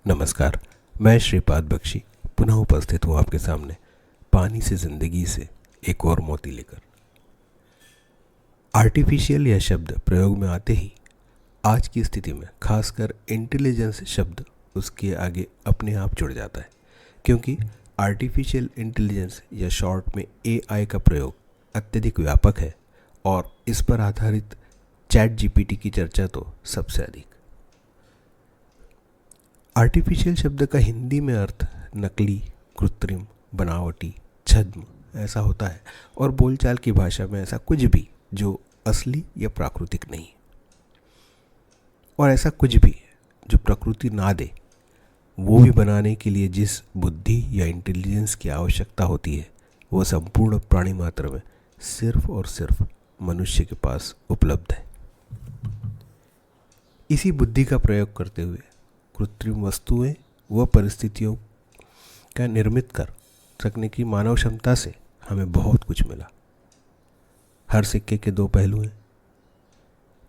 नमस्कार। मैं श्रीपाद बख्शी पुनः उपस्थित हूँ आपके सामने पानी से ज़िंदगी से एक और मोती लेकर। आर्टिफिशियल यह शब्द प्रयोग में आते ही आज की स्थिति में खासकर इंटेलिजेंस शब्द उसके आगे अपने आप जुड़ जाता है, क्योंकि आर्टिफिशियल इंटेलिजेंस या शॉर्ट में एआई का प्रयोग अत्यधिक व्यापक है और इस पर आधारित चैट जीपीटी की चर्चा तो सबसे अधिक। आर्टिफिशियल शब्द का हिंदी में अर्थ नकली, कृत्रिम, बनावटी, छद्म ऐसा होता है और बोलचाल की भाषा में ऐसा कुछ भी जो असली या प्राकृतिक नहीं, और ऐसा कुछ भी जो प्रकृति ना दे वो भी बनाने के लिए जिस बुद्धि या इंटेलिजेंस की आवश्यकता होती है वो संपूर्ण प्राणी मात्र में सिर्फ और सिर्फ मनुष्य के पास उपलब्ध है। इसी बुद्धि का प्रयोग करते हुए कृत्रिम वस्तुएं व परिस्थितियों का निर्मित कर सकने की मानव क्षमता से हमें बहुत कुछ मिला। हर सिक्के के दो पहलू हैं।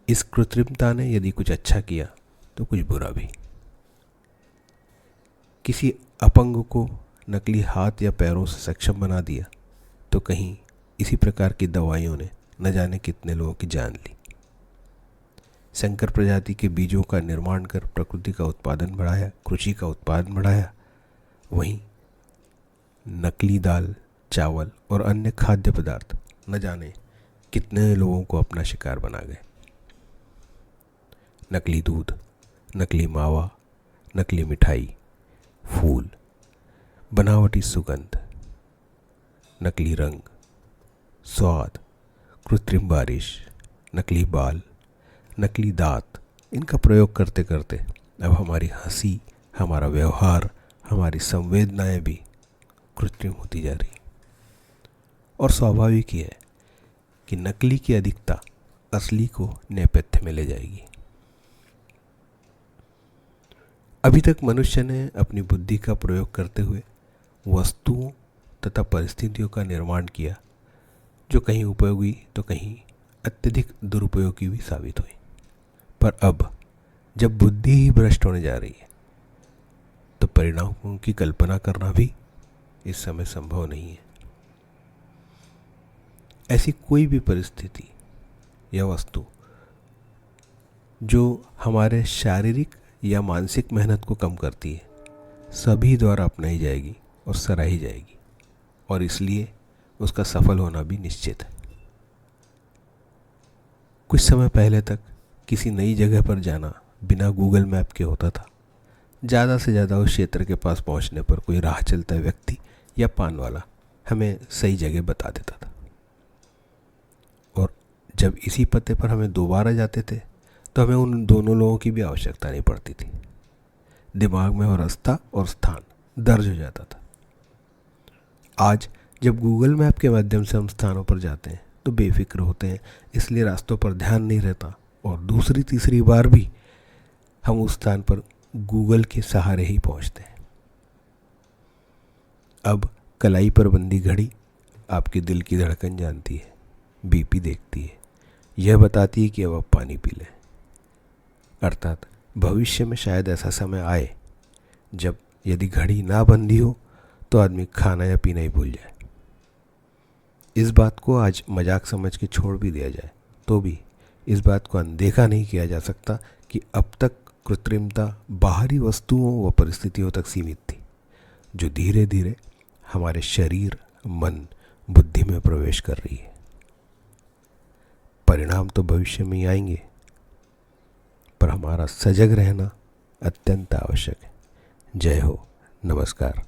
इस कृत्रिमता ने यदि कुछ अच्छा किया तो कुछ बुरा भी। किसी अपंग को नकली हाथ या पैरों से सक्षम बना दिया तो कहीं इसी प्रकार की दवाइयों ने न जाने कितने लोगों की जान ली। संकर प्रजाति के बीजों का निर्माण कर प्रकृति का उत्पादन बढ़ाया, कृषि का उत्पादन बढ़ाया। वहीं नकली दाल, चावल और अन्य खाद्य पदार्थ न जाने कितने लोगों को अपना शिकार बना गए। नकली दूध, नकली मावा, नकली मिठाई, फूल, बनावटी सुगंध, नकली रंग, स्वाद, कृत्रिम बारिश, नकली बाल, नकली दांत, इनका प्रयोग करते करते अब हमारी हंसी, हमारा व्यवहार, हमारी संवेदनाएं भी कृत्रिम होती जा रही। और स्वाभाविक ही है कि नकली की अधिकता असली को नेपथ्य में ले जाएगी। अभी तक मनुष्य ने अपनी बुद्धि का प्रयोग करते हुए वस्तुओं तथा परिस्थितियों का निर्माण किया जो कहीं उपयोगी तो कहीं अत्यधिक दुरुपयोगी भी साबित हुई। पर अब जब बुद्धि ही भ्रष्ट होने जा रही है तो परिणामों की कल्पना करना भी इस समय संभव नहीं है। ऐसी कोई भी परिस्थिति या वस्तु जो हमारे शारीरिक या मानसिक मेहनत को कम करती है सभी द्वारा अपनाई जाएगी और सराही जाएगी, और इसलिए उसका सफल होना भी निश्चित है। कुछ समय पहले तक किसी नई जगह पर जाना बिना गूगल मैप के होता था। ज़्यादा से ज़्यादा उस क्षेत्र के पास पहुंचने पर कोई राह चलता व्यक्ति या पान वाला हमें सही जगह बता देता था, और जब इसी पते पर हमें दोबारा जाते थे तो हमें उन दोनों लोगों की भी आवश्यकता नहीं पड़ती थी। दिमाग में वो रास्ता और स्थान दर्ज हो जाता था। आज जब गूगल मैप के माध्यम से हम स्थानों पर जाते हैं तो बेफिक्र होते हैं, इसलिए रास्तों पर ध्यान नहीं रहता, और दूसरी तीसरी बार भी हम उस स्थान पर गूगल के सहारे ही पहुंचते हैं। अब कलाई पर बंदी घड़ी आपके दिल की धड़कन जानती है, बीपी देखती है, यह बताती है कि अब आप पानी पी लें। अर्थात भविष्य में शायद ऐसा समय आए जब यदि घड़ी ना बंदी हो तो आदमी खाना या पीना ही भूल जाए। इस बात को आज मजाक समझ के छोड़ भी दिया जाए तो भी इस बात को अनदेखा नहीं किया जा सकता कि अब तक कृत्रिमता बाहरी वस्तुओं व परिस्थितियों तक सीमित थी, जो धीरे धीरे हमारे शरीर, मन, बुद्धि में प्रवेश कर रही है। परिणाम तो भविष्य में ही आएंगे, पर हमारा सजग रहना अत्यंत आवश्यक है। जय हो, नमस्कार।